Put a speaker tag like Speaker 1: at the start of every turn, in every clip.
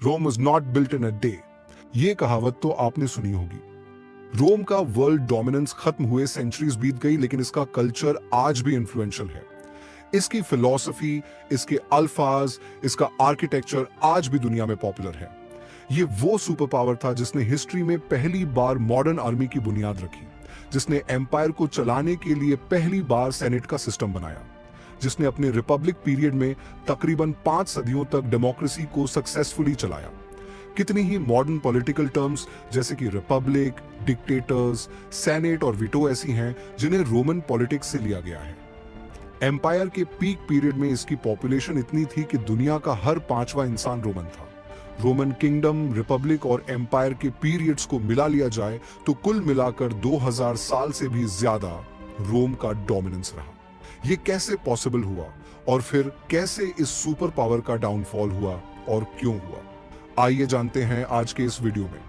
Speaker 1: Rome was not built in a day. ये कहावत तो आपने सुनी होगी। रोम का वर्ल्ड डोमिनेंस खत्म हुए सेंचुरीज बीत गई, लेकिन इसका कल्चर आज भी इन्फ्लुएंशियल है। इसकी फिलॉसफी, इसके अल्फाज, इसका आर्किटेक्चर आज भी दुनिया में पॉपुलर है। ये वो सुपर पावर था जिसने हिस्ट्री में पहली बार मॉडर्न आर्मी की बुनियाद रखी, जिसने एम्पायर को चलाने के लिए पहली बार सेनेट का सिस्टम बनाया, जिसने अपने रिपब्लिक पीरियड में तकरीबन 5 सदियों तक डेमोक्रेसी को सक्सेसफुली चलाया। कितनी ही मॉडर्न पॉलिटिकल टर्म्स जैसे कि रिपब्लिक, डिक्टेटर्स, सेनेट और वीटो ऐसी हैं जिन्हें रोमन पॉलिटिक्स से लिया गया है। एम्पायर के पीक पीरियड में इसकी पॉपुलेशन इतनी थी कि दुनिया का हर 5वां इंसान रोमन था। रोमन किंगडम, रिपब्लिक और एम्पायर के पीरियड्स को मिला लिया जाए तो कुल मिलाकर 2000 साल से भी ज्यादा रोम का डोमिनेंस रहा। ये कैसे पॉसिबल हुआ और फिर कैसे इस सुपर पावर का डाउनफॉल हुआ और क्यों हुआ, आइए जानते हैं आज के इस वीडियो में।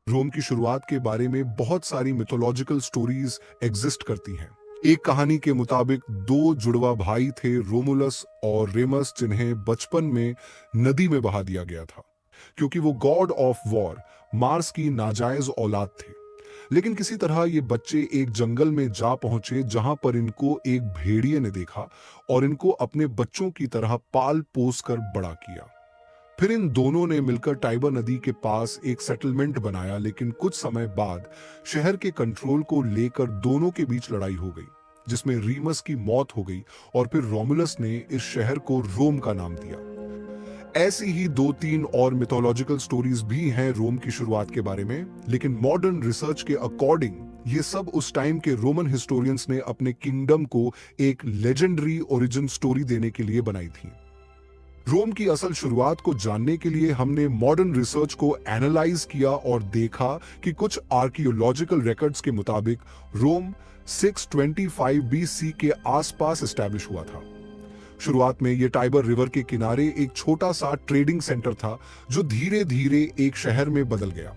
Speaker 1: रोम की शुरुआत के बारे में बहुत सारी मिथोलॉजिकल स्टोरीज एग्जिस्ट करती हैं। एक कहानी के मुताबिक 2 जुड़वा भाई थे, रोमुलस और रेमस, जिन्हें बचपन में नदी में बहा दिया गया था क्योंकि वो गॉड ऑफ वॉर मार्स की नाजायज औलाद थे। लेकिन किसी तरह ये बच्चे एक जंगल में जा पहुंचे जहां पर इनको एक भेड़िए ने देखा और इनको अपने बच्चों की तरह पाल पोस कर बड़ा किया। फिर इन दोनों ने मिलकर टाइबर नदी के पास एक सेटलमेंट बनाया, लेकिन कुछ समय बाद शहर के कंट्रोल को लेकर दोनों के बीच लड़ाई हो गई, जिसमें रीमस की मौत हो गई और फिर रोमुलस ने इस शहर को रोम का नाम दिया। ऐसी ही 2-3 और मिथोलॉजिकल स्टोरीज भी हैं रोम की शुरुआत के बारे में, लेकिन मॉडर्न रिसर्च के अकॉर्डिंग ये सब उस टाइम के रोमन हिस्टोरियंस ने अपने किंगडम को एक लेजेंडरी ओरिजिन स्टोरी देने के लिए बनाई थी। रोम की असल शुरुआत को जानने के लिए हमने मॉडर्न रिसर्च को एनालाइज किया और देखा कि कुछ आर्कियोलॉजिकल रिकॉर्ड्स के मुताबिक रोम 625 बीसी के आसपास एस्टैब्लिश हुआ था। शुरुआत में यह टाइबर रिवर के किनारे एक छोटा सा ट्रेडिंग सेंटर था जो धीरे धीरे एक शहर में बदल गया।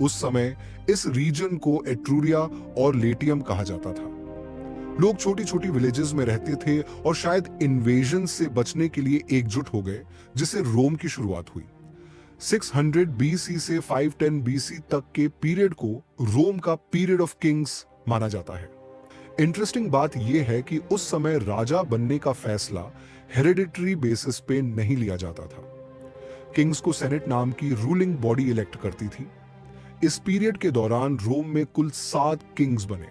Speaker 1: उस समय इस रीजन को एट्रूरिया और लेटियम कहा जाता था। लोग छोटी छोटी विलेजेस में रहते थे और शायद इन्वेजन से बचने के लिए एकजुट हो गए, जिससे रोम की शुरुआत हुई। 600 बीसी से 510 बीसी तक के पीरियड को रोम का पीरियड ऑफ किंग्स माना जाता है। इंटरेस्टिंग बात यह है कि उस समय राजा बनने का फैसला हेरिडिटरी बेसिस पे नहीं लिया जाता था। किंग्स को सेनेट नाम की रूलिंग बॉडी इलेक्ट करती थी। इस पीरियड के दौरान रोम में कुल 7 किंग्स बने।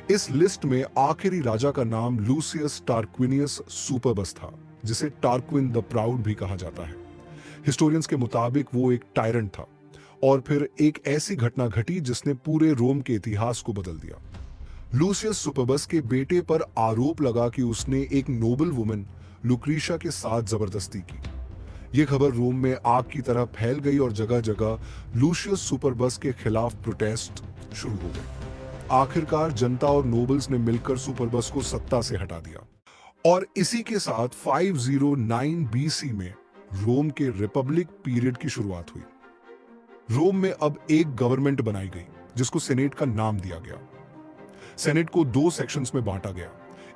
Speaker 1: इस लिस्ट में आखिरी राजा का नाम लूसियस टार्क्विनियस सुपरबस था, जिसे टार्क्विन द प्राउड भी कहा जाता है। हिस्टोरियंस के मुताबिक वो एक टायरेंट था और फिर एक ऐसी घटना घटी जिसने पूरे रोम के इतिहास को बदल दिया। लूसियस सुपरबस के बेटे पर आरोप लगा कि उसने एक नोबल वुमन लुक्रीशिया के साथ जबरदस्ती की। यह खबर रोम में आग की तरह फैल गई और जगह जगह लूसियस सुपरबस के खिलाफ प्रोटेस्ट शुरू हो गए। आखिरकार जनता और नोबल्स ने मिलकर सुपरबस को सत्ता से हटा दिया और इसी के साथ 509 बीसी में रोम के रिपब्लिक पीरियड की शुरुआत हुई। रोम में अब एक गवर्नमेंट बनाई गई जिसको सेनेट का नाम दिया गया। सेनेट को 2 सेक्शंस में बांटा गया।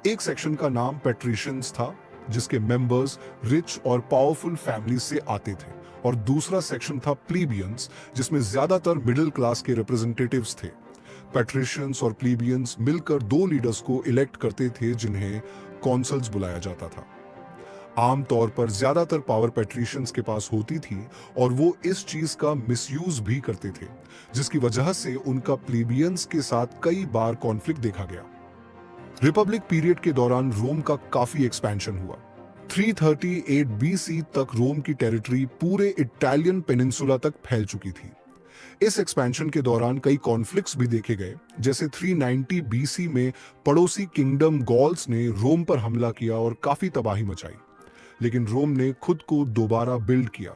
Speaker 1: एक सेक्शन का नाम पैट्रिशियंस था, जिसके मेंबर्स रिच और पावरफुल फैमिली से आते थे, और दूसरा सेक्शन था प्लीबियंस, जिसमें ज्यादातर मिडिल क्लास के रिप्रेजेंटेटिव्स थे। पैट्रिशियंस और प्लीबियंस मिलकर 2 लीडर्स को इलेक्ट करते थे, जिन्हें कॉन्सल्स बुलाया जाता था। आमतौर पर ज्यादातर पावर पैट्रिशियंस के पास होती थी और वो इस चीज का मिसयूज भी करते थे, जिसकी वजह से उनका प्लीबियंस के साथ कई बार कॉन्फ्लिक्ट देखा गया। रिपब्लिक पीरियड के दौरान रोम का काफी एक्सपेंशन हुआ। 338 बीसी तक रोम की टेरिटरी पूरे इटालियन पेनिनसुला तक फैल चुकी थी। इस एक्सपेंशन के दौरान कई कॉन्फ्लिक्ट्स भी देखे गए, जैसे 390 बीसी में पड़ोसी किंगडम गॉल्स ने रोम पर हमला किया और काफी तबाही मचाई, लेकिन रोम ने खुद को दोबारा बिल्ड किया।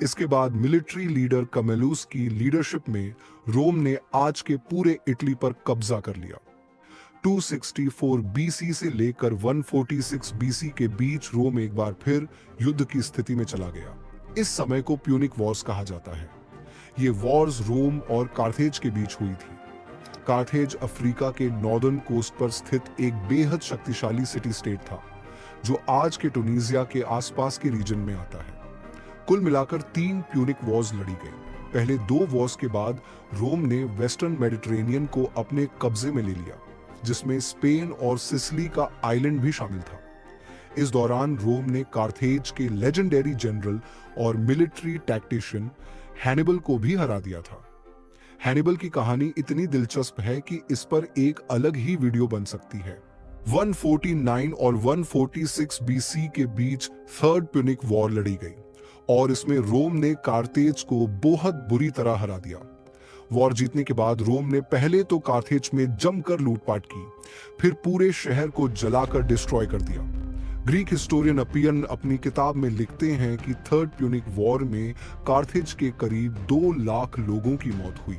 Speaker 1: इसके बाद मिलिट्री लीडर कमेलूस की लीडरशिप में रोम ने आज के पूरे इटली पर कब्जा कर लिया। 264 बीसी से लेकर 146 बीसी के बीच रोम एक बार फिर युद्ध की स्थिति में चला गया। इस समय को प्यूनिक वॉर्स कहा जाता है। ये वॉर्स रोम और कार्थेज के बीच हुई थी। कार्थेज अफ्रीका के नॉर्दर्न कोस्ट पर स्थित एक बेहद शक्तिशाली सिटी स्टेट था, जो आज के टूनीजिया के आसपास के रीजन में आता है। कुल मिलाकर 3 प्यूनिक वॉर्स लड़ी गई। पहले 2 वॉर्स के बाद रोम ने वेस्टर्न मेडिटेरेनियन को अपने कब्जे में ले लिया, जिसमें स्पेन और सिसिली का आइलैंड भी शामिल था। इस दौरान रोम ने कार्थेज के लेजेंडरी जनरल और मिलिट्री टैक्टिशियन हैनिबल को भी हरा दिया था। हैनिबल की कहानी इतनी दिलचस्प है कि इस पर एक अलग ही वीडियो बन सकती है। 149 और 146 बीसी के बीच थर्ड प्यूनिक वॉर लड़ी गई और इसमें रोम ने कार्थेज को बहुत बुरी तरह हरा दिया। वॉर जीतने के बाद रोम ने पहले तो कार्थेज में जमकर लूटपाट की, फिर पूरे शहर को जलाकर डिस्ट्रॉय कर दिया। ग्रीक हिस्टोरियन अपियन अपनी किताब में लिखते हैं कि थर्ड प्यूनिक वॉर में कार्थेज के करीब 2 लाख लोगों की मौत हुई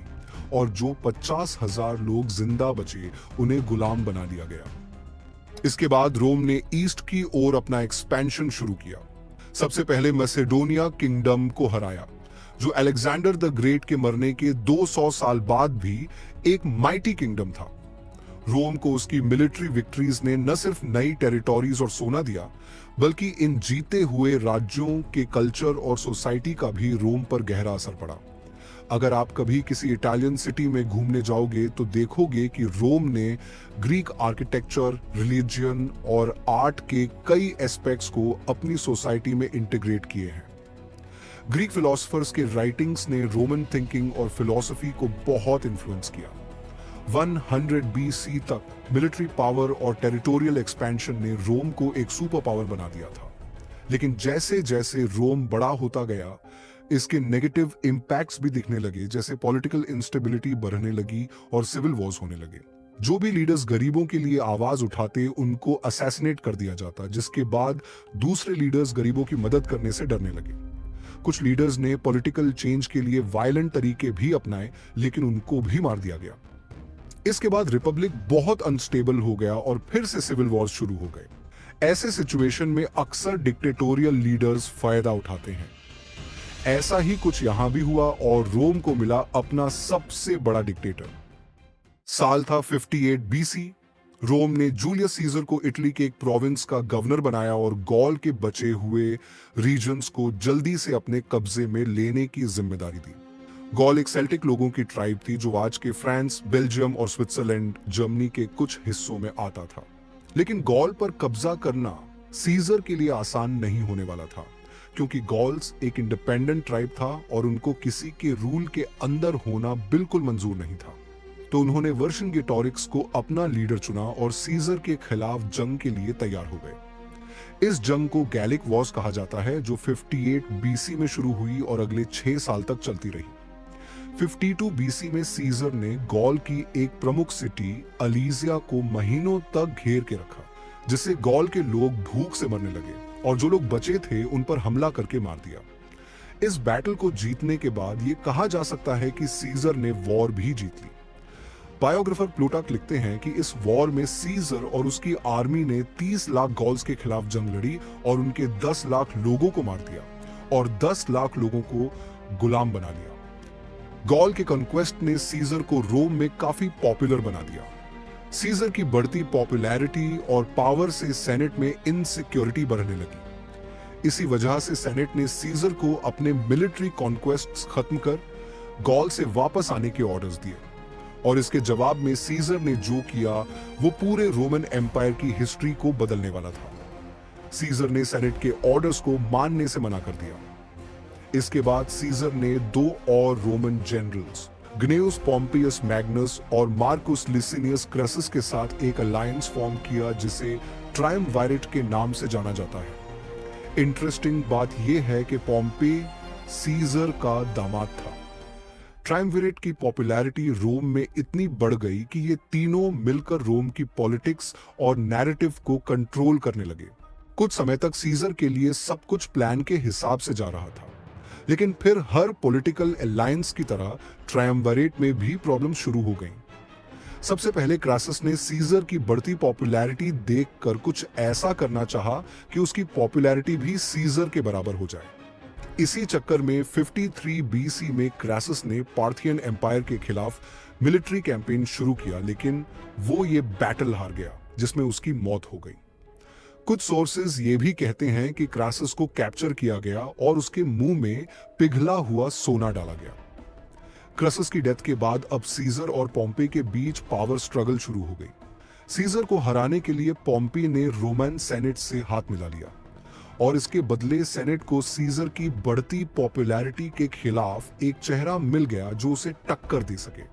Speaker 1: और जो 50,000 लोग जिंदा बचे उन्हें गुलाम बना लिया गया। इसके बाद रोम ने ईस्ट की ओर अपना एक्सपेंशन शुरू किया। सबसे पहले मैसेडोनिया किंगडम को हराया, जो अलेक्जेंडर द ग्रेट के मरने के 200 साल बाद भी एक माइटी किंगडम था। रोम को उसकी मिलिट्री विक्ट्रीज ने न सिर्फ नई टेरिटोरीज और सोना दिया, बल्कि इन जीते हुए राज्यों के कल्चर और सोसाइटी का भी रोम पर गहरा असर पड़ा। अगर आप कभी किसी इटालियन सिटी में घूमने जाओगे तो देखोगे कि रोम ने ग्रीक आर्किटेक्चर, रिलीजियन और आर्ट के कई एस्पेक्ट्स को अपनी सोसाइटी में इंटीग्रेट किए हैं। ग्रीक फिलोसफर्स के राइटिंग्स ने रोमन थिंकिंग और फिलॉसफी को बहुत इन्फ्लुएंस किया। 100 बीसी तक मिलिट्री पावर और टेरिटोरियल एक्सपेंशन ने रोम को एक सुपर पावर बना दिया था। लेकिन जैसे जैसे रोम बड़ा होता गया, इसके नेगेटिव इंपैक्ट्स भी दिखने लगे, जैसे पॉलिटिकल इंस्टेबिलिटी बढ़ने लगी और सिविल वॉर्स होने लगे। जो भी लीडर्स गरीबों के लिए आवाज उठाते उनको असैसिनेट कर दिया जाता, जिसके बाद दूसरे लीडर्स गरीबों की मदद करने से डरने लगे। कुछ लीडर्स ने पॉलिटिकल चेंज के लिए वायलेंट तरीके भी अपनाए, लेकिन उनको भी मार दिया गया। इसके बाद रिपब्लिक बहुत अनस्टेबल हो गया और फिर से सिविल वॉर्स शुरू हो गए। ऐसे सिचुएशन में अक्सर डिक्टेटोरियल लीडर्स फायदा उठाते हैं। ऐसा ही कुछ यहां भी हुआ और रोम को मिला अपना सबसे बड़ा डिक्टेटर। साल था 58 बीसी। रोम ने जूलियस सीजर को इटली के एक प्रोविंस का गवर्नर बनाया और गॉल के बचे हुए रीजन्स को जल्दी से अपने कब्जे में लेने की जिम्मेदारी दी। गॉल एक सेल्टिक लोगों की ट्राइब थी जो आज के फ्रांस, बेल्जियम और स्विट्जरलैंड, जर्मनी के कुछ हिस्सों में आता था। लेकिन गॉल पर कब्जा करना सीजर के लिए आसान नहीं होने वाला था, क्योंकि गॉल्स एक इंडिपेंडेंट ट्राइब था और उनको किसी के रूल के अंदर होना बिल्कुल मंजूर नहीं था। तो उन्होंने वर्सिंगेटोरिक्स को अपना लीडर चुना और सीजर के खिलाफ जंग के लिए तैयार हो गए। इस जंग को गैलिक वॉर्स कहा जाता है, जो 58 बीसी में शुरू हुई और अगले 6 साल तक चलती रही। 52 बीसी में सीजर ने गॉल की एक प्रमुख सिटी अलीजिया को महीनों तक घेर के रखा, जिससे गॉल के लोग भूख से मरने लगे और जो लोग बचे थे उन पर हमला करके मार दिया। इस बैटल को जीतने के बाद ये कहा जा सकता है कि सीजर ने वॉर भी जीत ली। बायोग्राफर प्लूटार्क लिखते हैं कि इस वॉर में सीजर और उसकी आर्मी ने 30 लाख गॉल्स के खिलाफ जंग लड़ी और उनके 10 लाख लोगों को मार दिया और 10 लाख लोगों को गुलाम बना लिया। गॉल के कॉन्क्वेस्ट ने सीजर को रोम में काफी पॉपुलर बना दिया। सीजर की बढ़ती पॉपुलैरिटी और पावर से सेनेट में इनसिक्योरिटी बढ़ने लगी। इसी वजह से सेनेट ने सीजर को अपने मिलिट्री कॉन्क्वेस्ट्स खत्म कर गॉल से वापस आने के ऑर्डर्स दिए और इसके जवाब में सीजर ने जो किया वो पूरे रोमन एम्पायर की हिस्ट्री को बदलने वाला था। सीजर ने सेनेट के ऑर्डर्स को मानने से मना कर दिया। इसके बाद सीजर ने 2 और रोमन जनरल्स, ग्नेउस पोम्पियस मैग्नस और मार्कुस लिसिनियस क्रेसस के साथ एक अलायंस फॉर्म किया, जिसे ट्रायम्विरेट के नाम से जाना जाता है। इंटरेस्टिंग बात यह है कि पोम्पे सीजर का दामाद था। ट्रायम्विरेट की पॉपुलैरिटी रोम में इतनी बढ़ गई कि ये तीनों मिलकर रोम की पॉलिटिक्स और नैरेटिव को कंट्रोल करने लगे। कुछ समय तक सीजर के लिए सब कुछ प्लान के हिसाब से जा रहा था, लेकिन फिर हर पॉलिटिकल अलायंस की तरह ट्रायम्विरेट में भी प्रॉब्लम शुरू हो गईं। सबसे पहले क्रासस ने सीजर की बढ़ती पॉपुलैरिटी देखकर कुछ ऐसा करना चाहा कि उसकी पॉपुलैरिटी भी सीजर के बराबर हो जाए। इसी चक्कर में 53 बीसी में क्रासस ने पार्थियन एम्पायर के खिलाफ मिलिट्री कैंपेन शुरू किया, लेकिन वो ये बैटल हार गया जिसमें उसकी मौत हो गई। कुछ सोर्सेज ये भी कहते हैं कि क्रासस को कैप्चर किया गया और उसके मुंह में पिघला हुआ सोना डाला गया। क्रासस की डेथ के बाद अब सीजर और पॉम्पे के बीच पावर स्ट्रगल शुरू हो गई। सीजर को हराने के लिए पॉम्पे ने रोमन सेनेट से हाथ मिला लिया और इसके बदले सेनेट को सीजर की बढ़ती पॉपुलैरिटी के खिलाफ एक चेहरा मिल गया जो उसे टक्कर दे सके।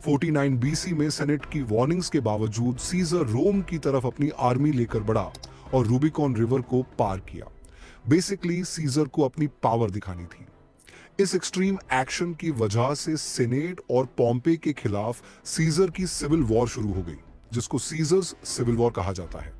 Speaker 1: 49 बीसी में सेनेट की वार्निंग्स के बावजूद सीजर रोम की तरफ अपनी आर्मी लेकर बढ़ा और रूबिकॉन रिवर को पार किया। बेसिकली सीजर को अपनी पावर दिखानी थी। इस एक्सट्रीम एक्शन की वजह से सेनेट और पॉम्पे के खिलाफ सीजर की सिविल वॉर शुरू हो गई, जिसको सीजर्स सिविल वॉर कहा जाता है।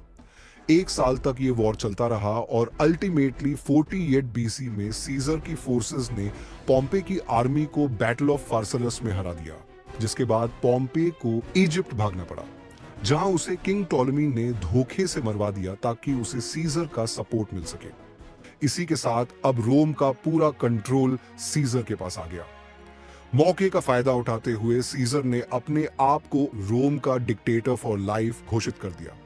Speaker 1: 1 साल तक ये वॉर चलता रहा और अल्टीमेटली 48 बीसी में सीजर की फोर्सेस ने पॉम्पे की आर्मी को बैटल ऑफ फार्सलस में हरा दिया, जिसके बाद पॉम्पे को इजिप्ट भागना पड़ा, जहां उसे किंग टॉलेमी ने धोखे से मरवा दिया ताकि उसे सीजर का सपोर्ट मिल सके। इसी के साथ अब रोम का पूरा कंट्रोल सीजर के पास आ गया। मौके का फायदा उठाते हुए सीजर ने अपने आप को रोम का डिक्टेटर फॉर लाइफ घोषित कर दिया।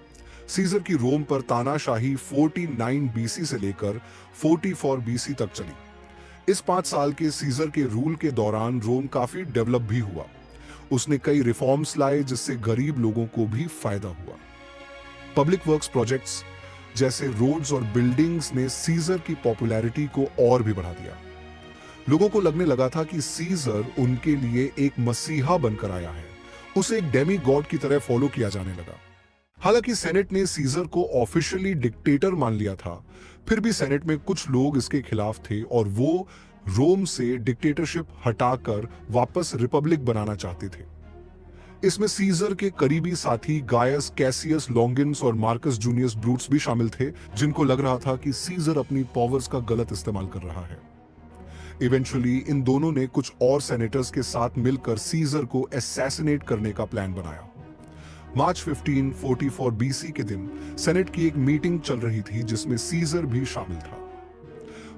Speaker 1: सीजर की रोम पर तानाशाही 49 बीसी से लेकर 44 बीसी तक चली। इस 5 साल के सीजर के रूल के दौरान रोम काफी डेवलप भी हुआ। उसने कई रिफॉर्म्स लाए जिससे गरीब लोगों को भी फायदा हुआ। पब्लिक वर्क्स प्रोजेक्ट्स जैसे रोड्स और बिल्डिंग्स ने सीजर की पॉपुलैरिटी को और भी बढ़ा दिया। लोगों को लगने लगा था कि सीजर उनके लिए एक मसीहा बनकर आया है। उसे एक डेमी गॉड की तरह फॉलो किया जाने लगा। हालांकि सेनेट ने सीजर को ऑफिशियली डिक्टेटर मान लिया था, फिर भी सेनेट में कुछ लोग इसके खिलाफ थे और वो रोम से डिक्टेटरशिप हटाकर वापस रिपब्लिक बनाना चाहते थे। इसमें सीजर के करीबी साथी गायस कैसियस लॉन्गिन्स और मार्कस जूनियस ब्रूट्स भी शामिल थे, जिनको लग रहा था कि सीजर अपनी पावर्स का गलत इस्तेमाल कर रहा है। इवेंचुअली इन दोनों ने कुछ और सेनेटर्स के साथ मिलकर सीजर को असैसिनेट करने का प्लान बनाया। मार्च 1544 बीसी के दिन सेनेट की एक मीटिंग चल रही थी जिसमें सीजर भी शामिल था।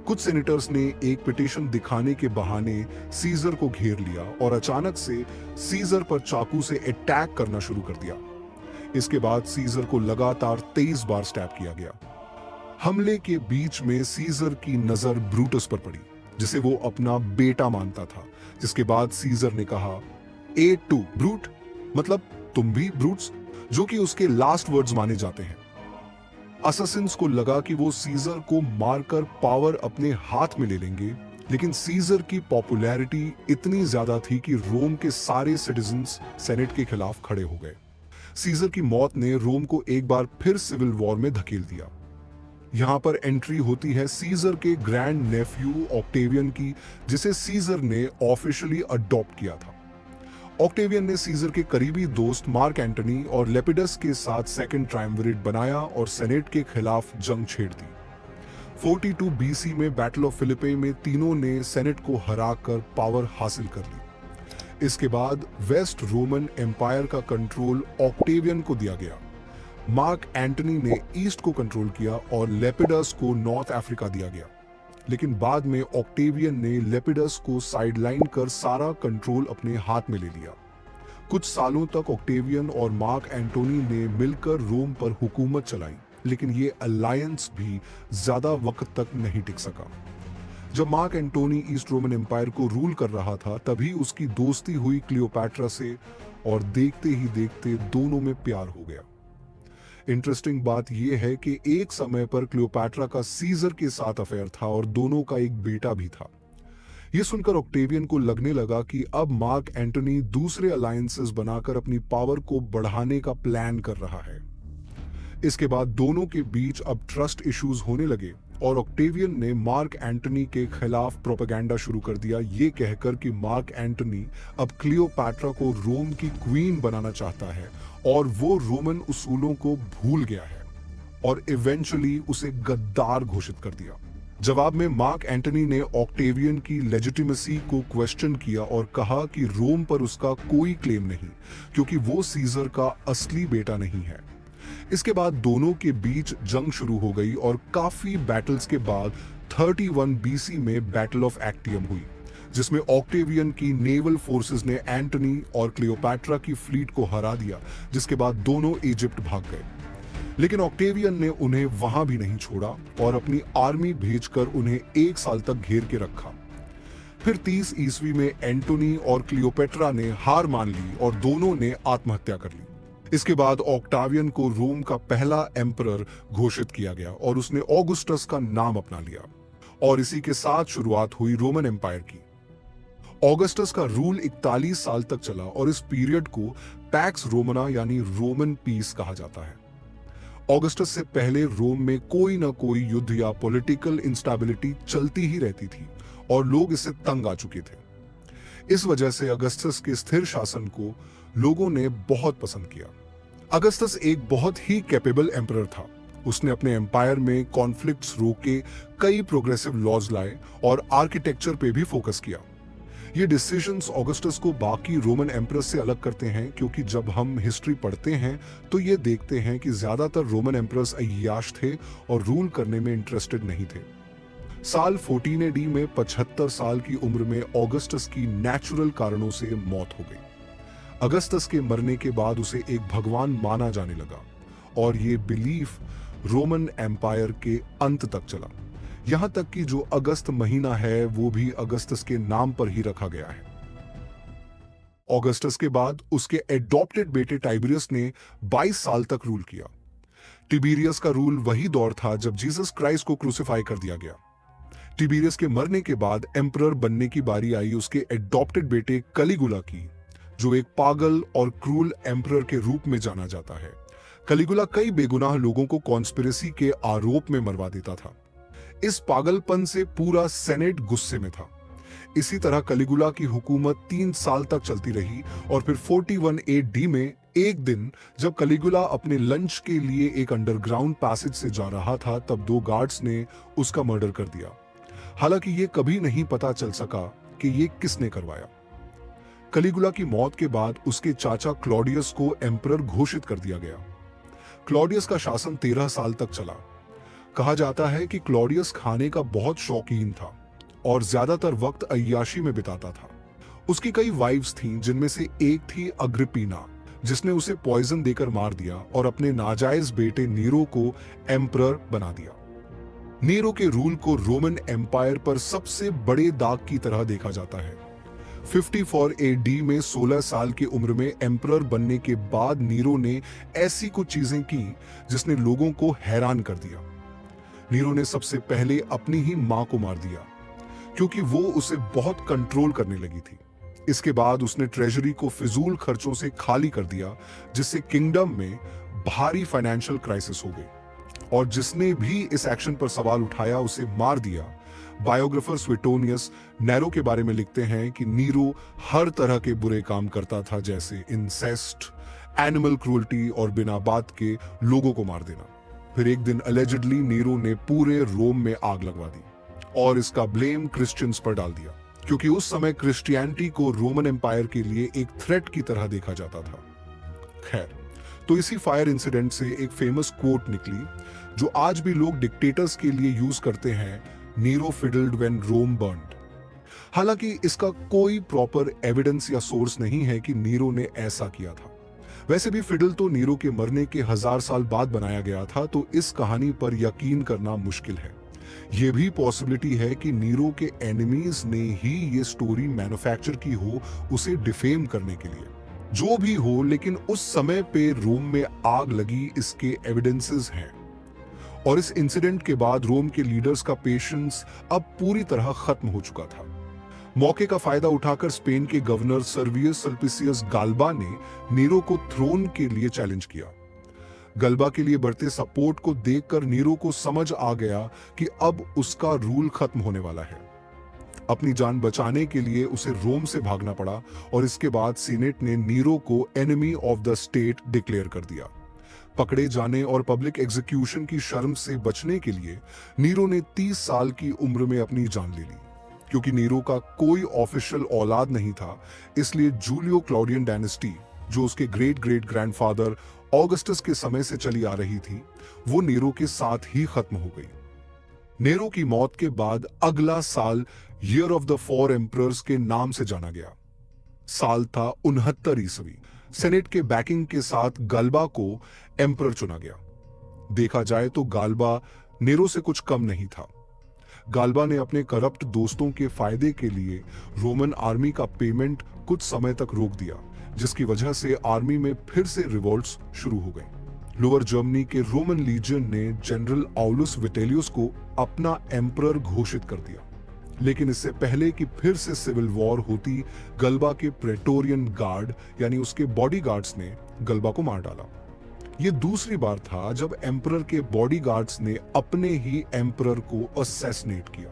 Speaker 1: कुछ सेनेटर्स ने एक पिटीशन दिखाने के बहाने सीजर को घेर लिया और अचानक से सीजर पर चाकू से अटैक करना शुरू कर दिया। इसके बाद सीजर को लगातार 23 बार स्टैब किया गया। हमले के बीच में सीजर की नजर ब्रूटस पर पड़ी, जिसे वो अपना बेटा मानता था, जिसके बाद सीजर ने कहा, ए टू ब्रूट, मतलब तुम भी ब्रूट्स, जो कि उसके लास्ट वर्ड्स माने जाते हैं। अससिन्स को लगा कि वो सीजर को मारकर पावर अपने हाथ में ले लेंगे, लेकिन सीजर की पॉपुलैरिटी इतनी ज्यादा थी कि रोम के सारे सिटीजन्स सेनेट के खिलाफ खड़े हो गए। सीजर की मौत ने रोम को एक बार फिर सिविल वॉर में धकेल दिया। यहाँ पर एंट्री होती है सीजर के ग्रैंड नेफ्यू ऑक्टेवियन की, जिसे सीजर ने ऑफिशियली अडॉप्ट किया था। ऑक्टेवियन ने सीजर के करीबी दोस्त मार्क एंटनी और लेपिडस के साथ सेकंड ट्रायम्विरेट बनाया और सेनेट के खिलाफ जंग छेड़ दी। 42 बीसी में बैटल ऑफ फिलिपे में तीनों ने सेनेट को हराकर पावर हासिल कर ली। इसके बाद वेस्ट रोमन एम्पायर का कंट्रोल ऑक्टेवियन को दिया गया। मार्क एंटनी ने ईस्ट को कंट्रोल किया और लेपिडस को नॉर्थ अफ्रीका दिया गया, लेकिन बाद में ऑक्टेवियन ने लेपिडस को साइडलाइन कर सारा कंट्रोल अपने हाथ में ले लिया। कुछ सालों तक ऑक्टेवियन और मार्क एंटोनी ने मिलकर रोम पर हुकूमत चलाई, लेकिन ये अलायंस भी ज्यादा वक्त तक नहीं टिक सका। जब Mark Antony East Roman empire को रूल कर रहा था, तभी उसकी दोस्ती हुई क्लियोपैट्रा से और देखते ही देखते दोनों में प्यार हो गया। इंटरेस्टिंग बात यह है कि एक समय पर क्लियोपैट्रा का सीजर के साथ अफेयर था और दोनों का एक बेटा भी था। यह सुनकर ऑक्टेवियन को लगने लगा कि अब मार्क एंटनी दूसरे अलायंसेस बनाकर अपनी पावर को बढ़ाने का प्लान कर रहा है। इसके बाद दोनों के बीच अब ट्रस्ट इश्यूज होने लगे और ऑक्टेवियन ने मार्क एंटनी के खिलाफ प्रोपेगेंडा शुरू कर दिया, ये कहकर कि मार्क एंटनी अब क्लियोपैट्रा को रोम की क्वीन बनाना चाहता है और वो रोमन उसूलों को भूल गया है, और इवेंचुअली उसे गद्दार घोषित कर दिया। जवाब में मार्क एंटनी ने ऑक्टेवियन की लेजिटिमेसी को क्वेश्चन किया और कहा कि रोम पर उसका कोई क्लेम नहीं, क्योंकि वो सीजर का असली बेटा नहीं है। इसके बाद दोनों के बीच जंग शुरू हो गई और काफी बैटल्स के बाद 31 बीसी में बैटल ऑफ एक्टियम हुई, जिसमें ऑक्टेवियन की नेवल फोर्सेस ने एंटनी और क्लियोपैट्रा की फ्लीट को हरा दिया, जिसके बाद दोनों इजिप्ट भाग गए। लेकिन ऑक्टेवियन ने उन्हें वहां भी नहीं छोड़ा और अपनी आर्मी भेजकर उन्हें 1 साल तक घेर के रखा। फिर 30 ईस्वी में एंटोनी और क्लियोपेट्रा ने हार मान ली और दोनों ने आत्महत्या कर ली। इसके बाद ऑक्टावियन को रोम का पहला एम्परर घोषित किया गया और उसने ऑगस्टस का नाम अपना लिया और इसी के साथ शुरुआत हुई रोमन एम्पायर की। ऑगस्टस का रूल 41 साल तक चला और इस पीरियड को पैक्स रोमना यानी रोमन पीस कहा जाता है। ऑगस्टस से पहले रोम में कोई ना कोई युद्ध या पॉलिटिकल इंस्टेबिलिटी चलती ही रहती थी और लोग इससे तंग आ चुके थे। इस वजह से अगस्टस के स्थिर शासन को लोगों ने बहुत पसंद किया। अगस्टस एक बहुत ही कैपेबल एम्परर था। उसने अपने एम्पायर में कॉन्फ्लिक्ट्स रोके, कई प्रोग्रेसिव लॉज लाए और आर्किटेक्चर पे भी फोकस किया। ये डिसीजंस ऑगस्टस को बाकी रोमन एम्परर्स से अलग करते हैं, क्योंकि जब हम हिस्ट्री पढ़ते हैं तो ये देखते हैं कि ज्यादातर रोमन एम्परर्स अय्याश थे और रूल करने में इंटरेस्टेड नहीं थे। साल 14 एडी में 75 साल की उम्र में ऑगस्टस की नेचुरल कारणों से मौत हो गई। अगस्टस के मरने के बाद उसे एक भगवान माना जाने लगा और ये बिलीफ रोमन एम्पायर के अंत तक चला। यहां तक कि जो अगस्त महीना है वो भी अगस्टस के नाम पर ही रखा गया है। ऑगस्टस के बाद उसके एडॉप्टेड बेटे टाइबेरियस ने 22 साल तक रूल किया। टिबेरियस का रूल वही दौर था जब जीसस क्राइस्ट को क्रूसिफाई कर दिया गया। टिबेरियस के मरने के बाद एम्परर बनने की बारी आई उसके एडॉप्टेड बेटे कलिगुला की, जो एक पागल और क्रूल एम्परर के रूप में जाना जाता है। कलिगुला कई बेगुनाह लोगों को कॉन्स्पिरेसी के आरोप में मरवा देता था। इस पागलपन से पूरा सेनेट गुस्से में था। इसी तरह कलिगुला की हुकूमत 3 साल तक चलती रही और फिर 41 AD में एक दिन जब कलिगुला अपने लंच के लिए एक अंडरग्राउंड पैसेज से जा रहा था, तब 2 गार्ड्स ने उसका मर्डर कर दिया। हालांकि ये कभी नहीं पता चल सका कि ये किसने करवाया। कलिगुला की मौत के बाद उसके चाचा क्लॉडियस को एम्परर घोषित कर दिया गया। क्लॉडियस का शासन 13 साल तक चला। कहा जाता है कि क्लॉडियस खाने का बहुत शौकीन था और ज्यादातर वक्त अय्याशी में बिताता था। उसकी कई वाइफ्स थीं, जिनमें से एक थी अग्रिपीना, जिसने उसे पॉइजन देकर मार दिया और अपने नाजायज बेटे नीरो को एम्परर बना दिया। नीरो के रूल को रोमन एम्पायर पर सबसे बड़े दाग की तरह देखा जाता है। 54 AD में 16 साल की उम्र में एम्परर बनने के बाद नीरो ने ऐसी कुछ चीजें की जिसने लोगों को हैरान कर दिया। नीरो ने सबसे पहले अपनी ही मां को मार दिया, क्योंकि वो उसे बहुत कंट्रोल करने लगी थी। इसके बाद उसने ट्रेजरी को फिजूल खर्चों से खाली कर दिया, जिससे किंगडम में भारी फाइनेंशियल क्राइसिस हो गई और जिसने भी इस एक्शन पर सवाल उठाया उसे मार दिया। बायोग्राफर स्वेटोनियस नेरो के बारे में लिखते हैं कि नीरो हर तरह के बुरे काम करता था, जैसे इंसेस्ट, एनिमल क्रूअल्टी और बिना बात के लोगों को मार देना। फिर एक दिन अलेजिडली नीरो ने पूरे रोम में आग लगवा दी और इसका ब्लेम क्रिश्चियंस पर डाल दिया, क्योंकि उस समय क्रिश्चियनिटी को रोमन एम्पायर के लिए एक थ्रेट की तरह देखा जाता था। खैर, तो इसी फायर इंसिडेंट से एक फेमस कोट निकली जो आज भी लोग डिक्टेटर्स के लिए यूज करते हैं, नीरो फिडल्ड व्हेन रोम बर्न्ड। हालांकि इसका कोई प्रॉपर एविडेंस या सोर्स नहीं है कि नीरो ने ऐसा किया था। वैसे भी फिडल तो नीरो के मरने के 1000 साल बाद बनाया गया था, तो इस कहानी पर यकीन करना मुश्किल है। यह भी पॉसिबिलिटी है कि नीरो के एनिमीज ने ही ये स्टोरी मैन्युफैक्चर की हो उसे डिफेम करने के लिए। जो भी हो, लेकिन उस समय पे रोम में आग लगी, इसके एविडेंसेस हैं। और इस इंसिडेंट के बाद रोम के लीडर्स का पेशेंस अब पूरी तरह खत्म हो चुका था। मौके का फायदा उठाकर स्पेन के गवर्नर सर्वियस सल्पिसियस गाल्बा ने नीरो को थ्रोन के लिए चैलेंज किया। गल्बा के लिए बढ़ते सपोर्ट को देखकर नीरो को समझ आ गया कि अब उसका रूल खत्म होने वाला है। अपनी जान बचाने के लिए उसे रोम से भागना पड़ा और इसके बाद सीनेट ने नीरो को enemy of the state declare कर दिया। पकड़े जाने और पब्लिक एग्जीक्यूशन की शर्म से बचने के लिए नीरो ने 30 साल की उम्र में अपनी जान ले ली। क्योंकि नीरो का कोई ऑफिशियल औलाद नहीं था, इसलिए जूलियो क्लॉडियन डायनेस्टी, जो उसके ग्रेट ग्रेट ग्रैंडफादर ऑगस्टस के समय से चली आ रही थी, वो नीरो के साथ ही खत्म हो गई। नेरो की मौत के बाद अगला साल ईयर ऑफ द 4 एम्परर्स के नाम से जाना गया। साल था 69 ईस्वी। सेनेट के बैकिंग के साथ गल्बा को एम्परर चुना गया। देखा जाए तो गाल्बा नेरो से कुछ कम नहीं था। गाल्बा ने अपने करप्ट दोस्तों के फायदे के लिए रोमन आर्मी का पेमेंट कुछ समय तक रोक दिया, जिसकी वजह से आर्मी में फिर से रिवोल्ट्स शुरू हो गई। लोअर जर्मनी के रोमन लीजियन ने जनरल ऑलुस विटेलियस को अपना एम्परर घोषित कर दिया, लेकिन इससे पहले कि फिर से सिविल वॉर होती, गल्बा के प्रेटोरियन गार्ड यानी उसके बॉडीगार्ड्स ने गल्बा को मार डाला। ये दूसरी बार था जब एम्परर के बॉडीगार्ड्स ने अपने ही एम्परर को असैसिनेट किया।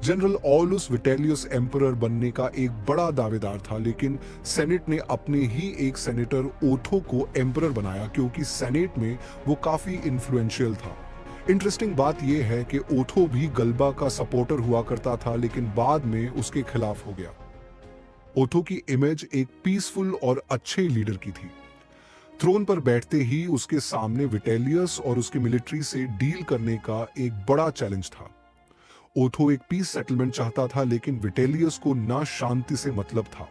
Speaker 1: जनरल ऑलुस विटेलियस एम्परर बनने का एक बड़ा दावेदार था, लेकिन सेनेट ने अपने ही एक सेनेटर ओथो को एम्परर बनाया क्योंकि सेनेट में वो काफी इन्फ्लुएंशियल था। इंटरेस्टिंग बात यह है कि ओथो भी गल्बा का सपोर्टर हुआ करता था, लेकिन बाद में उसके खिलाफ हो गया। ओथो की इमेज एक पीसफुल और अच्छे लीडर की थी। थ्रोन पर बैठते ही उसके सामने विटेलियस और उसकी मिलिट्री से डील करने का एक बड़ा चैलेंज था। ओथो एक पीस सेटलमेंट चाहता था, लेकिन विटेलियस को ना शांति से मतलब था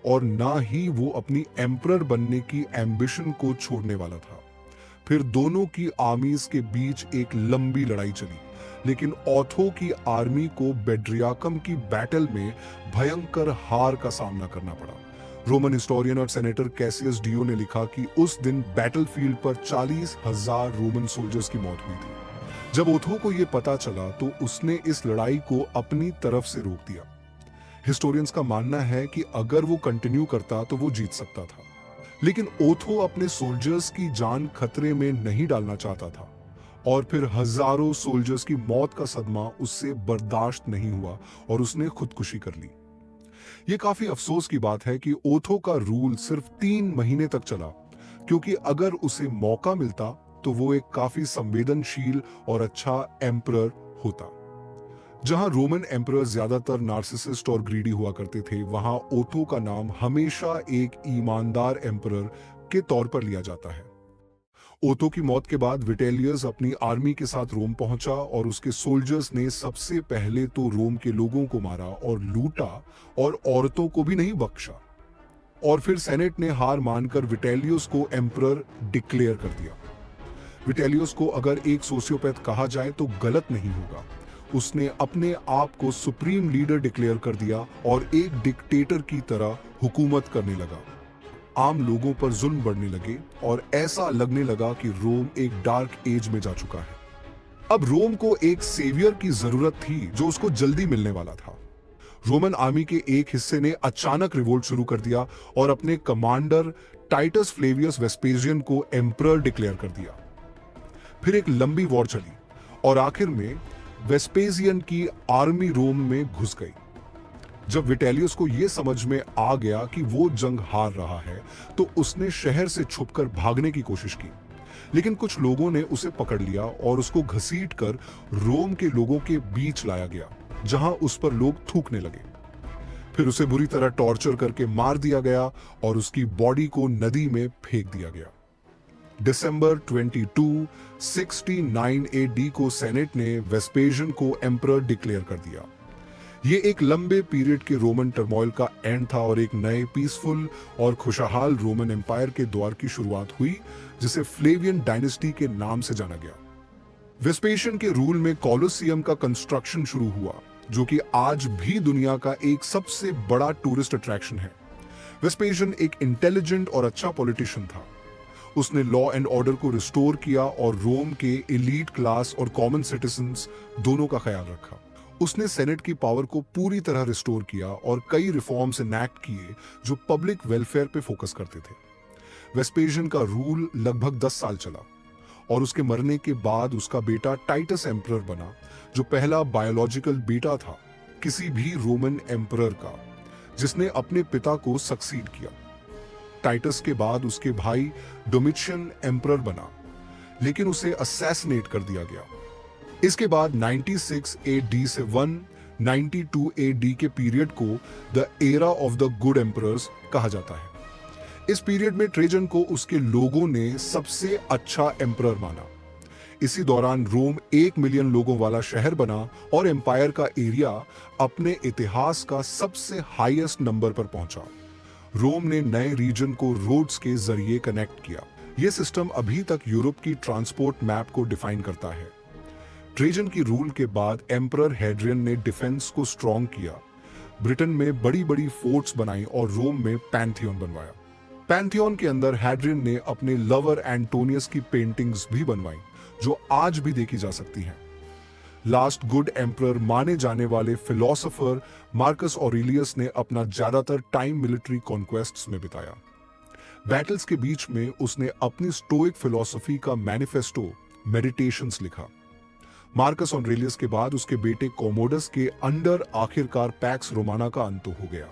Speaker 1: और ना ही वो अपनी एम्परर बनने की एम्बिशन को छोड़ने वाला था। फिर दोनों की आर्मीज के बीच एक लंबी लड़ाई चली, लेकिन ओथो की आर्मी को बेड्रियाकम की बैटल में भयंकर हार का सामना करना पड़ा। रोमन हिस्टोरियन और सेनेटर कैसियस डियो ने लिखा कि उस दिन बैटलफील्ड पर 40,000 रोमन सोल्जर्स की मौत हुई थी। जब ओथो को यह पता चला तो उसने इस लड़ाई को अपनी तरफ से रोक दिया। हिस्टोरियंस का मानना है कि अगर वो कंटिन्यू करता तो वो जीत सकता था, लेकिन ओथो अपने सोल्जर्स की जान खतरे में नहीं डालना चाहता था और फिर हजारों सोल्जर्स की मौत का सदमा उससे बर्दाश्त नहीं हुआ और उसने खुदकुशी कर ली। ये काफी अफसोस की बात है कि ओथो का रूल सिर्फ 3 महीने तक चला, क्योंकि अगर उसे मौका मिलता तो वो एक काफी संवेदनशील और अच्छा एम्परर होता। जहां रोमन एम्परर ज्यादातर नार्सिसिस्ट और ग्रीडी हुआ करते थे, वहां ओथो का नाम हमेशा एक ईमानदार एम्परर के तौर पर लिया जाता है। ओथो की मौत के बाद विटेलियस अपनी आर्मी के साथ रोम पहुंचा और उसके सोल्जर्स ने सबसे पहले तो रोम के लोगों को मारा और लूटा और औरतों को भी नहीं बख्शा। और फिर सेनेट ने हार मानकर विटेलियस को एम्परर डिक्लेयर कर दिया। विटेलियस को अगर एक सोशियोपैथ कहा जाए तो गलत नहीं होगा। उसने अपने आप को सुप्रीम लीडर डिक्लेयर कर दिया और एक डिक्टेटर की तरह हुकूमत करने लगा। आम लोगों पर जुल्म बढ़ने लगे और ऐसा लगने लगा कि रोम एक डार्क एज में जा चुका है। अब रोम को एक सेवियर की जरूरत थी जो उसको जल्दी मिलने वाला था। रोमन आर्मी के एक हिस्से ने अचानक रिवोल्ट शुरू कर दिया और अपने कमांडर टाइटस फ्लेवियस वेस्पेसियन को एम्परर डिक्लेयर कर दिया। फिर एक लंबी वॉर चली और आखिर में वेस्पेसियन की आर्मी रोम में घुस गई। जब विटेलियस को यह समझ में आ गया कि वो जंग हार रहा है, तो उसने शहर से छुपकर भागने की कोशिश की, लेकिन कुछ लोगों ने उसे पकड़ लिया और उसको घसीटकर रोम के लोगों के बीच लाया गया, जहां उस पर लोग थूकने लगे। फिर उसे बुरी तरह टॉर्चर करके मार दिया गया और उसकी बॉडी को नदी में फेंक दिया गया। दिसंबर 22, 69 AD को सेनेट ने वेस्पेसियन को एम्परर डिक्लेयर कर दिया। ये एक लंबे पीरियड के रोमन टर्मोइल का एंड था और एक नए पीसफुल और खुशहाल रोमन एम्पायर के दौर की शुरुआत हुई, जिसे फ्लेवियन डायनेस्टी के नाम से जाना गया। वेस्पेसियन के रूल में कोलोसियम का कंस्ट्रक्शन शुरू हुआ, जो कि आज भी दुनिया का एक सबसे बड़ा टूरिस्ट अट्रैक्शन है। वेस्पेसियन एक इंटेलिजेंट और अच्छा पॉलिटिशियन था। उसने लॉ एंड ऑर्डर को रिस्टोर किया और रोम के एलीट क्लास और कॉमन सिटीजन्स दोनों का ख्याल रखा। उसने सेनेट की पावर को पूरी तरह रिस्टोर किया और कई रिफॉर्म्स इनैक्ट किए जो पब्लिक वेलफेयर पे फोकस करते थे। वेस्पेसियन का रूल लगभग 10 साल चला और उसके मरने के बाद उसका बेटा टाइटस एम्परर बना, जो पहला बायोलॉजिकल बेटा था किसी भी रोमन एम्परर का जिसने अपने पिता को सक्सीड किया। टाइटस के बाद उसके भाई डोमिशियन एम्परर बना, लेकिन उसे असैसिनेट कर दिया गया। इसके बाद 96 AD से 192 AD के पीरियड को the era of the good emperors कहा जाता है। इस पीरियड में ट्रेजन को उसके लोगों ने सबसे अच्छा एम्परर माना। इसी दौरान रोम 1 मिलियन लोगों वाला शहर बना और एम्पायर का एरिया अपने इतिहास का सबसे हाईएस्ट नंबर पर पहुंचा। रोम ने नए रीजन को रोड्स के जरिए कनेक्ट किया, ये सिस्टम अभी तक यूरोप की ट्रांसपोर्ट मैप को डिफाइन करता है। ट्रेजन की रूल के बाद एम्परर हेड्रियन ने डिफेंस को स्ट्रॉन्ग किया, ब्रिटेन में बड़ी बड़ी फोर्ट्स बनाई और रोम में पैंथियन बनवाया। पैंथियन के अंदर हैड्रियन ने अपने लवर एंटोनियस की पेंटिंग्स भी बनवाई, जो आज भी देखी जा सकती हैं। लास्ट गुड एम्परर माने जाने वाले फिलोसोफर मार्कस ऑरेलियस ने अपना ज्यादातर टाइम मिलिट्री कॉन्क्वेस्ट्स में बिताया। बैटल्स के बीच में उसने अपनी स्टोइक फिलॉसफी का मैनिफेस्टो मेडिटेशंस लिखा। मार्कस ऑरेलियस के बाद उसके बेटे कोमोडस के अंडर आखिरकार पैक्स रोमाना का अंत हो गया।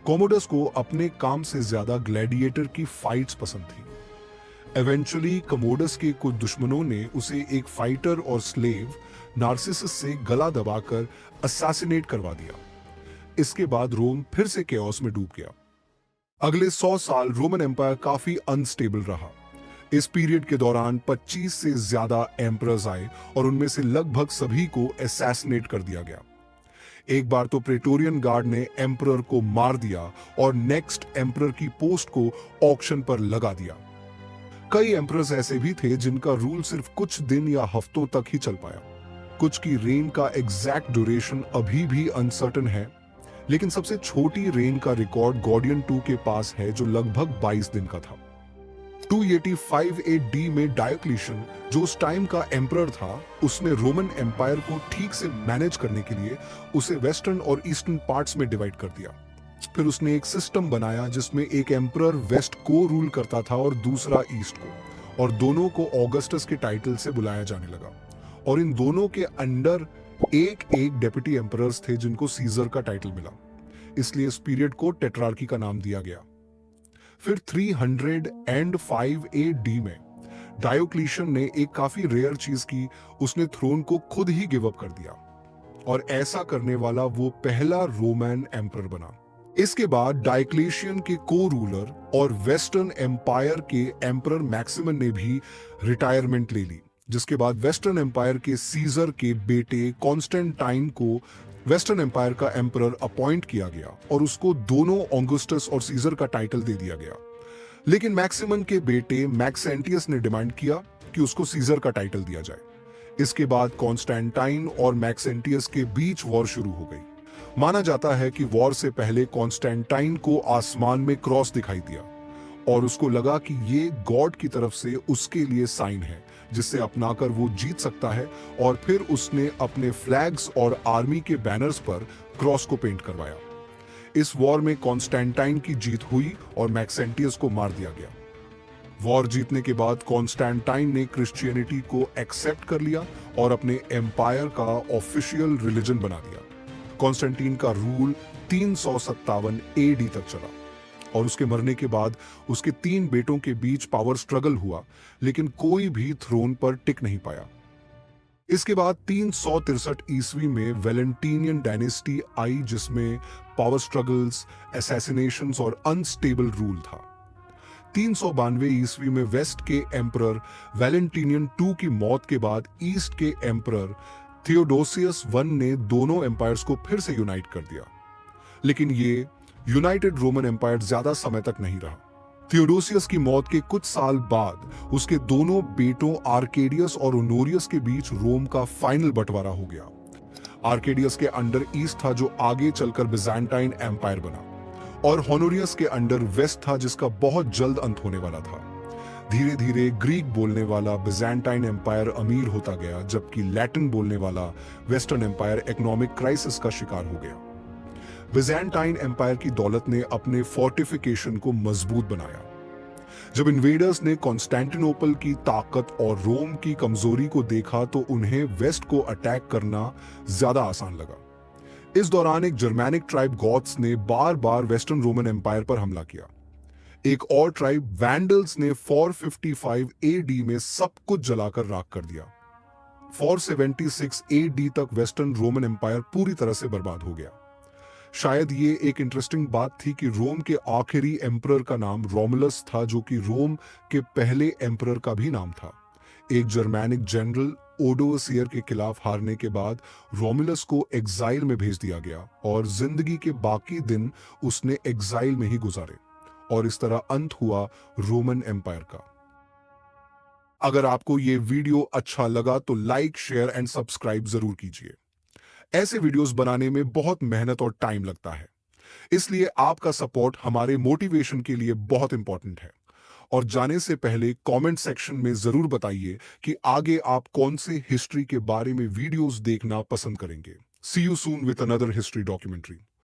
Speaker 1: कोमोडस को अपने काम से ज्यादा ग्लैडिएटर की फाइट्स पसंद थी। इवेंचुअली कोमोडस के कुछ दुश्मनों ने उसे एक फाइटर और स्लेव नार्सिसस से गला दबाकर असैसिनेट करवा दिया। इसके बाद रोम फिर से केओस में डूब गया। अगले 100 साल रोमन एम्पायर काफी अनस्टेबल रहा। इस पीरियड के दौरान 25 से ज्यादा एम्परर्स आए और उनमें से लगभग सभी को असैसिनेट कर दिया गया। एक बार तो प्रेटोरियन गार्ड ने एम्परर को मार दिया और नेक्स्ट एम्परर की पोस्ट को ऑक्शन पर लगा दिया। कई एम्परर्स ऐसे भी थे जिनका रूल सिर्फ कुछ दिन या हफ्तों तक ही चल पाया। कुछ की रेन का एग्जैक्ट ड्यूरेशन अभी भी अनसर्टन है, लेकिन सबसे छोटी रेन का रिकॉर्ड गॉर्डियन II के पास है, जो लगभग 22 दिन का था। 285 AD में डायोक्लिशियन, जो उस टाइम का एम्परर था, उसने रोमन एम्पायर को ठीक से मैनेज करने के लिए उसे वेस्टर्न और ईस्टर्न पार्ट्स में डिवाइड कर दिया। फिर उसने एक सिस्टम बनाया जिसमें एक एम्परर वेस्ट को रूल करता था और दूसरा ईस्ट को, और दोनों को ऑगस्टस के टाइटल से बुलाया जाने लगा। और इन दोनों के अंडर एक एक डेप्यूटी एम्परर्स थे जिनको सीजर का टाइटल मिला, इसलिए इस पीरियड को टेट्रार्की का नाम दिया गया। फिर 305 AD में डायोक्लिशियन ने एक काफी रेयर चीज की, उसने थ्रोन को खुद ही गिव अप कर दिया, और ऐसा करने वाला वो पहला रोमन एम्परर बना। इसके बाद डायोक्लिशियन के को रूलर और वेस्टर्न एम्पायर के एम्परर मैक्सिमन ने भी रिटायरमेंट ले ली, जिसके बाद वेस्टर्न एम्पायर के सीजर के बेटे कॉन्स्टेंटाइन को वेस्टर्न एम्पायर का एम्परर अपॉइंट किया गया और उसको दोनों ऑगस्टस और सीजर का टाइटल दे दिया गया। लेकिन मैक्सिमन के बेटे मैक्सेंटियस ने डिमांड किया कि उसको सीजर का टाइटल दिया जाए। इसके बाद कॉन्स्टेंटाइन और मैक्सेंटियस के बीच वॉर शुरू हो गई। माना जाता है कि वॉर से पहले कॉन्स्टेंटाइन को आसमान में क्रॉस दिखाई दिया और उसको लगा कि ये गॉड की तरफ से उसके लिए साइन है जिससे अपनाकर वो जीत सकता है, और फिर उसने अपने फ्लैग्स और आर्मी के बैनर्स पर क्रॉस को पेंट करवाया। इस वॉर में कॉन्स्टेंटाइन की जीत हुई और मैक्सेंटियस को मार दिया गया। वॉर जीतने के बाद कॉन्स्टेंटाइन ने क्रिश्चियनिटी को एक्सेप्ट कर लिया और अपने एम्पायर का ऑफिशियल रिलीजन बना दिया। कॉन्स्टेंटीन का रूल 357 AD तक चला और उसके मरने के बाद उसके 3 बेटों के बीच पावर स्ट्रगल हुआ, लेकिन कोई भी थ्रोन पर टिक नहीं पाया। इसके बाद 363 ईस्वी में वैलेंटीनियन डायनेस्टी आई, जिसमें पावर स्ट्रगल्स, असैसिनेशंस और अनस्टेबल रूल था। 392 ईस्वी में वेस्ट के एम्परर वैलेंटीनियन II की मौत के बाद ईस्ट के एम्परर थियोडोसियस I ने दोनों एम्पायर्स को फिर से यूनाइट कर दिया, लेकिन ये यूनाइटेड रोमन एम्पायर ज्यादा समय तक नहीं रहा। थियोडोसियस की मौत के कुछ साल बाद उसके दोनों बेटों आर्केडियस और ओनोरियस के बीच रोम का फाइनल बंटवारा हो गया। आर्केडियस के अंडर ईस्ट था, जो आगे चलकर बिजांटाइन एम्पायर बना, और होनोरियस के अंडर वेस्ट था, जिसका बहुत जल्द अंत होने वाला था। धीरे धीरे ग्रीक बोलने वाला बिजांटाइन एम्पायर अमीर होता गया, जबकि लैटिन बोलने वाला वेस्टर्न एम्पायर इकोनॉमिक क्राइसिस का शिकार हो गया। बिजांटाइन एम्पायर की दौलत ने अपने फोर्टिफिकेशन को मजबूत बनाया। जब इन्वेडर्स ने कॉन्स्टेंटिनोपल की ताकत और रोम की कमजोरी को देखा तो उन्हें वेस्ट को अटैक करना ज्यादा आसान लगा। इस दौरान एक जर्मैनिक ट्राइब गॉथ्स ने बार बार वेस्टर्न रोमन एम्पायर पर हमला किया। एक और ट्राइब वैंडल्स ने 455 AD में सब कुछ जलाकर राख कर दिया। 476 AD तक वेस्टर्न रोमन एम्पायर पूरी तरह से बर्बाद हो गया। शायद ये एक इंटरेस्टिंग बात थी कि रोम के आखिरी एम्परर का नाम रोमुलस था, जो कि रोम के पहले एम्परर का भी नाम था। एक जर्मैनिक जनरल ओडोसियर के खिलाफ हारने के बाद रोमुलस को एग्जाइल में भेज दिया गया और जिंदगी के बाकी दिन उसने एग्जाइल में ही गुजारे, और इस तरह अंत हुआ रोमन एम्पायर का। अगर आपको ये वीडियो अच्छा लगा तो लाइक, शेयर एंड सब्सक्राइब जरूर कीजिए। ऐसे वीडियोस बनाने में बहुत मेहनत और टाइम लगता है, इसलिए आपका सपोर्ट हमारे मोटिवेशन के लिए बहुत इंपॉर्टेंट है। और जाने से पहले कमेंट सेक्शन में जरूर बताइए कि आगे आप कौन से हिस्ट्री के बारे में वीडियोस देखना पसंद करेंगे। See you soon with another history documentary.